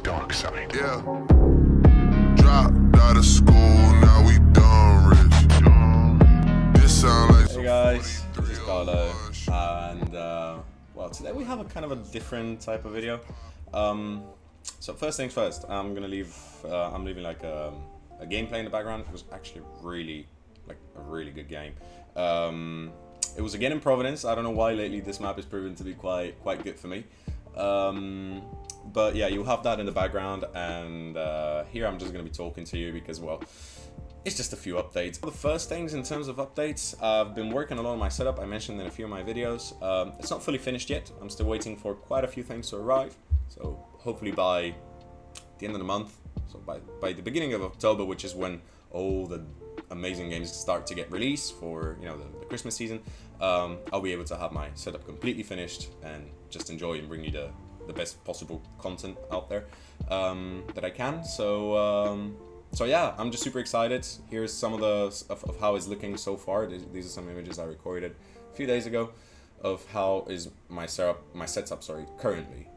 dark side. Yeah. Dropped out of school, now we done rich. This sound like Hey guys, this is Carlo, and well, today we have a kind of a different type of video. So first things first, I'm leaving like a gameplay in the background. It was actually a really good game. It was again in Providence. I don't know why lately this map has proven to be quite good for me. But yeah, you'll have that in the background, and here I'm just going to be talking to you because, well, it's just a few updates. The first things in terms of updates, I've been working a lot on my setup. I mentioned in a few of my videos. It's not fully finished yet. I'm still waiting for quite a few things to arrive. So hopefully by the end of the month, so by the beginning of October, which is when all the amazing games start to get released for, you know, the Christmas season, I'll be able to have my setup completely finished and just enjoy and bring you the best possible content out there that I can. So yeah, I'm just super excited. Here's some of how it's looking so far. These are some images I recorded a few days ago of how is my setup currently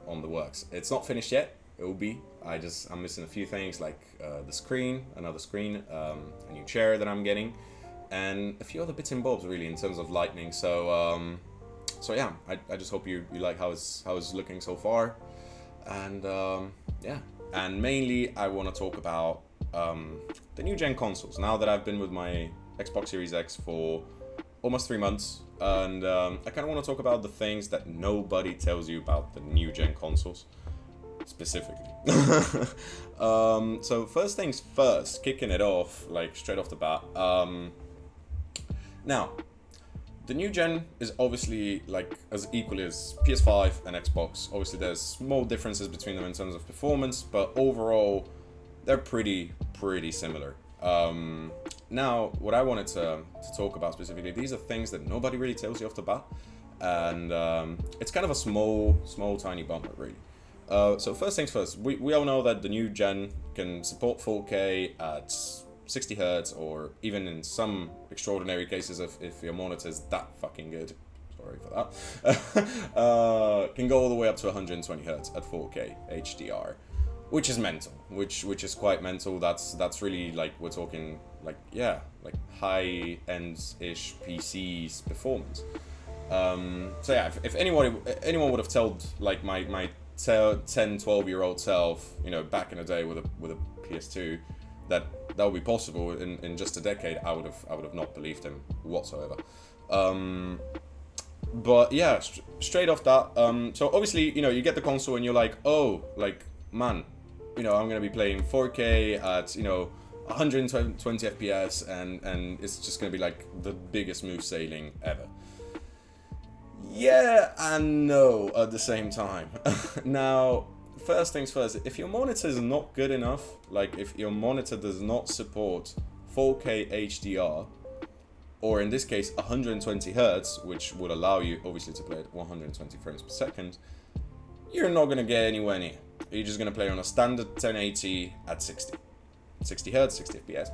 on the works. It's not finished yet. It will be. I'm missing a few things like another screen, a new chair that I'm getting, and a few other bits and bobs really in terms of lighting. So yeah, I just hope you like how it's looking so far, and yeah, and mainly I want to talk about the new gen consoles. Now that I've been with my Xbox Series X for almost 3 months, and I kind of want to talk about the things that nobody tells you about the new gen consoles specifically. So first things first, kicking it off like straight off the bat. Now, the new gen is obviously like as equally as PS5 and Xbox. Obviously, there's small differences between them in terms of performance, but overall, they're pretty similar. Now, what I wanted to talk about specifically, these are things that nobody really tells you off the bat, and it's kind of a small, tiny bumper, really. So first things first, we all know that the new gen can support 4K at 60 Hz, or even in some extraordinary cases, if your monitor is that fucking good, sorry for that, can go all the way up to 120 Hz at 4K HDR, which is mental, which is quite mental. That's really like, we're talking like, yeah, like high-end-ish PCs performance. So yeah, if anyone would have told like my 10-12-year-old self, you know, back in the day with a PS2, that would be possible in just a decade, I would have not believed him whatsoever. But yeah, straight off that, so obviously, you know, you get the console and you're like, oh, like, man, you know, I'm gonna be playing 4K at, you know, 120 FPS, and it's just gonna be like the biggest smooth sailing ever. Yeah and no at the same time. Now, first things first, if your monitor is not good enough, like if your monitor does not support 4K HDR, or in this case 120 Hz, which would allow you obviously to play at 120 frames per second, you're not going to get anywhere near. You're just going to play on a standard 1080 at 60 Hz, 60 FPS.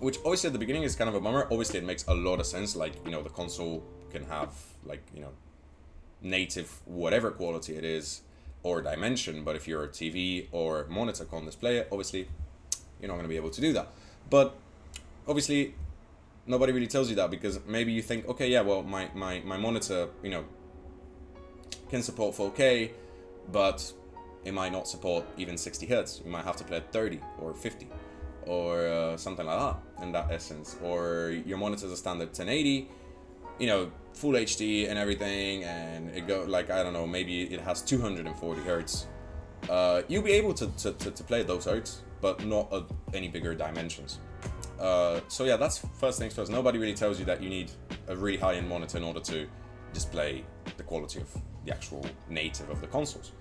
Which obviously at the beginning is kind of a bummer. Obviously it makes a lot of sense, like, you know, the console can have like, you know, native whatever quality it is or dimension, but if you're a TV or monitor can't display it, obviously you're not going to be able to do that. But obviously nobody really tells you that, because maybe you think, okay, yeah, well, my monitor, you know, can support 4K, but it might not support even 60 Hz. You might have to play at 30 or 50 or something like that in that essence. Or your monitor's a standard 1080, you know, full HD and everything, and it go like, I don't know, maybe it has 240 Hz. You'll be able to play those Hertz, but not at any bigger dimensions. So yeah, that's first things first. Nobody really tells you that you need a really high-end monitor in order to display the quality of the actual native of the consoles.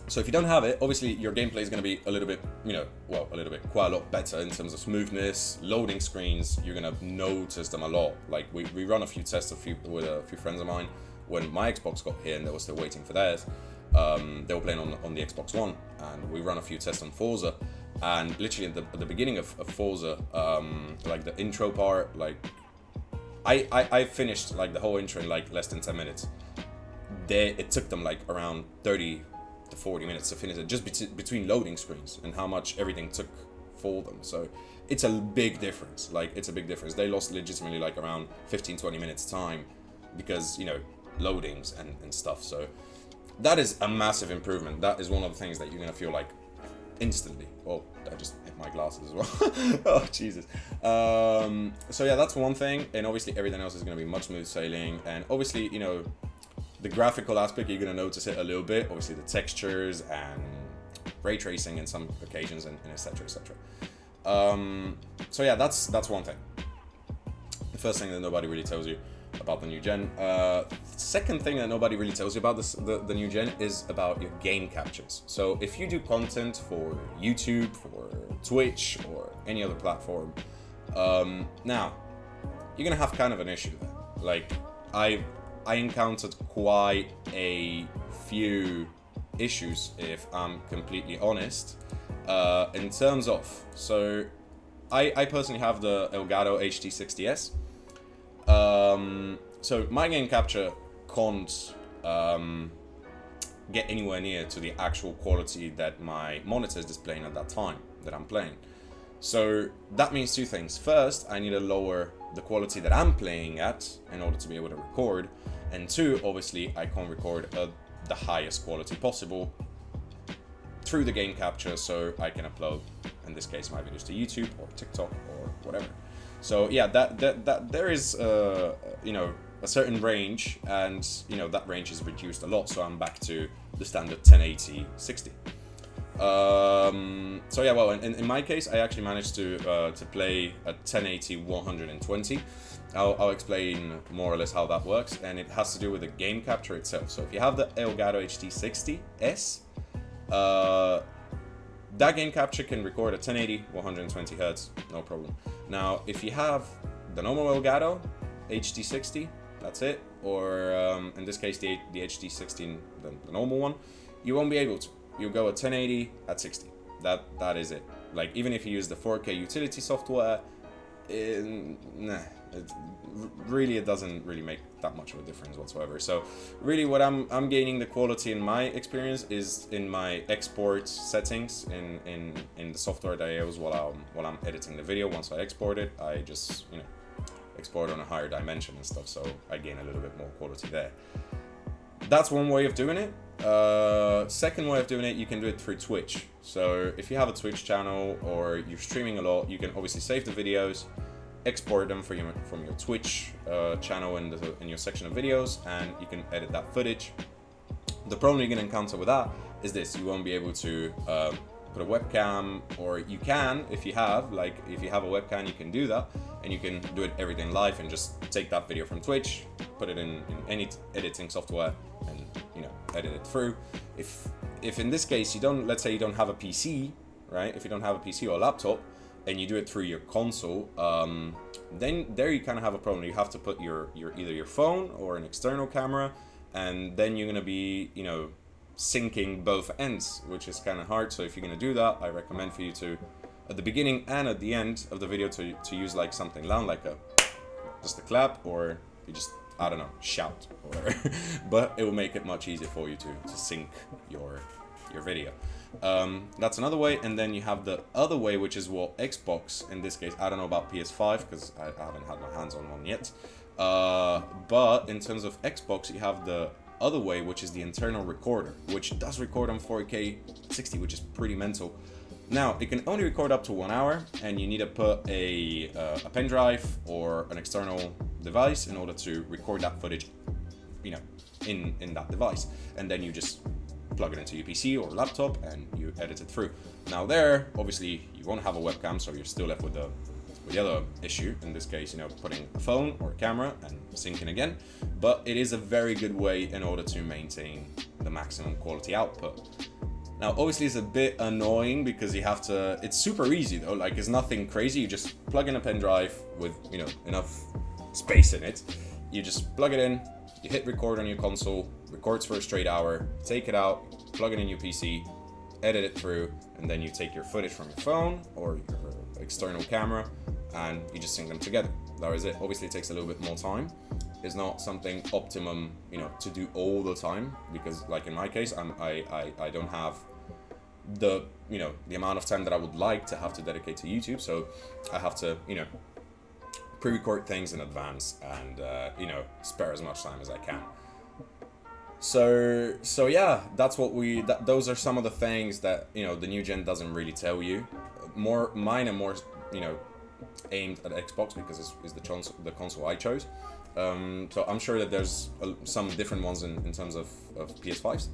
So if you don't have it, obviously your gameplay is going to be a little bit, you know, well, quite a lot better in terms of smoothness, loading screens. You're going to notice them a lot. Like we run a few tests with a few friends of mine when my Xbox got here and they were still waiting for theirs. They were playing on the Xbox One, and we run a few tests on Forza. And literally at the beginning of Forza, like the intro part, like I finished like the whole intro in like less than 10 minutes. it took them like around 30 to 40 minutes to finish it, just between loading screens, and how much everything took for them. So it's a big difference. Like, it's a big difference. They lost legitimately like around 15-20 minutes time because, you know, loadings and stuff. So that is a massive improvement. That is one of the things that you're gonna feel like instantly. Oh, I just hit my glasses as well. Oh, Jesus. So yeah, that's one thing. And obviously everything else is gonna be much smooth sailing. And obviously, you know, the graphical aspect, you're gonna notice it a little bit. Obviously the textures and ray tracing in some occasions, and etc, etc. So yeah, that's one thing. The first thing that nobody really tells you about the new gen. Second thing that nobody really tells you about the new gen is about your game captures. So if you do content for YouTube, for Twitch, or any other platform, now you're gonna have kind of an issue there. Like, I encountered quite a few issues, if I'm completely honest, in terms of, so I personally have the Elgato HD60S. So my game capture can't get anywhere near to the actual quality that my monitor is displaying at that time that I'm playing. So that means two things. First, I need to lower the quality that I'm playing at in order to be able to record. And two, obviously, I can't record the highest quality possible through the game capture, so I can upload, in this case, my videos to YouTube or TikTok or whatever. So yeah, that there is you know, a certain range, and you know, that range is reduced a lot, so I'm back to the standard 1080 60. So yeah, well, in my case, I actually managed to play a 1080 120. I'll explain more or less how that works, and it has to do with the game capture itself. So if you have the Elgato HD60S, that game capture can record at 1080 120 Hz, no problem. Now, if you have the normal Elgato HD60, that's it, or in this case the HD16, the normal one, you won't be able to. You'll go at 1080 at 60. That is it. Like, even if you use the 4K utility software, it doesn't really make that much of a difference whatsoever. So really, what I'm gaining the quality in my experience is in my export settings in the software that I use while I'm editing the video. Once I export it, I just, you know, export on a higher dimension and stuff, so I gain a little bit more quality there. That's one way of doing it. Second way of doing it, you can do it through Twitch. So if you have a Twitch channel or you're streaming a lot, you can obviously save the videos, export them from your Twitch channel in your section of videos, and you can edit that footage. The problem you're going to encounter with that is this: you won't be able to put a webcam, or you can if you have a webcam, you can do that, and you can do everything live and just take that video from Twitch, put it in any editing software, and, you know, edit it through. If in this case let's say you don't have a PC, right? If you don't have a PC or a laptop, and you do it through your console, then there you kind of have a problem. You have to put either your phone or an external camera, and then you're gonna be, you know, syncing both ends, which is kind of hard. So if you're gonna do that, I recommend for you to, at the beginning and at the end of the video, to use like something loud, like just a clap, or you just, I don't know, shout or whatever. But it will make it much easier for you to sync your video. That's another way. And then you have the other way, which is what Xbox, in this case, I don't know about PS5 because I haven't had my hands on one yet, but in terms of Xbox, you have the other way, which is the internal recorder, which does record on 4K 60, which is pretty mental. Now, it can only record up to 1 hour, and you need to put a pen drive or an external device in order to record that footage, you know, in that device, and then you just plug it into your PC or laptop and you edit it through. Now there, obviously, you won't have a webcam, so you're still left with the other issue, in this case, you know, putting a phone or a camera and syncing again. But it is a very good way in order to maintain the maximum quality output. Now, obviously, it's a bit annoying because you have to, it's super easy though, like it's nothing crazy. You just plug in a pen drive with, you know, enough space in it. You just plug it in, you hit record on your console, records for a straight hour, take it out, plug it in your PC, edit it through, and then you take your footage from your phone or your external camera and you just sync them together. That is it. Obviously, it takes a little bit more time, is not something optimum, you know, to do all the time, because like in my case, I don't have the, you know, the amount of time that I would like to have to dedicate to YouTube, so I have to, you know, pre-record things in advance and you know, spare as much time as I can. So yeah, that's what those are some of the things that, you know, the new gen doesn't really tell you. Mine are more, you know, aimed at Xbox because it's the console I chose. So I'm sure that there's some different ones in terms of PS5s.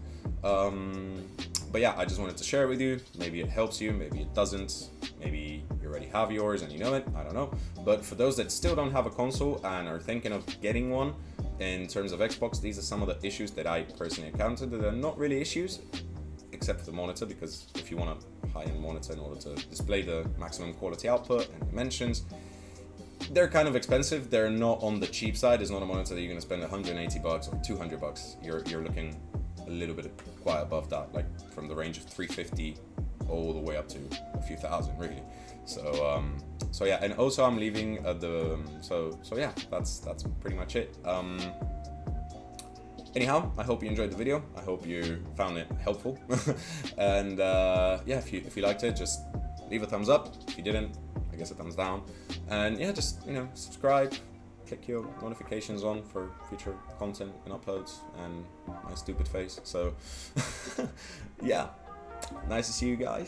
But yeah, I just wanted to share it with you. Maybe it helps you, maybe it doesn't. Maybe you already have yours and you know it, I don't know. But for those that still don't have a console and are thinking of getting one, in terms of Xbox, these are some of the issues that I personally encountered that are not really issues, except for the monitor, because if you want a high-end monitor in order to display the maximum quality output and dimensions, they're kind of expensive. They're not on the cheap side. It's not a monitor that you're going to spend $180 or $200. You're looking a little bit quite above that, like from the range of $350 all the way up to a few thousand, really. So yeah, and also I'm leaving so yeah, that's pretty much it. Anyhow, I hope you enjoyed the video. I hope you found it helpful. And yeah, if you liked it, just leave a thumbs up. If you didn't, I guess a thumbs down. And yeah, just, you know, subscribe, click your notifications on for future content and uploads, and my stupid face. So yeah, nice to see you guys.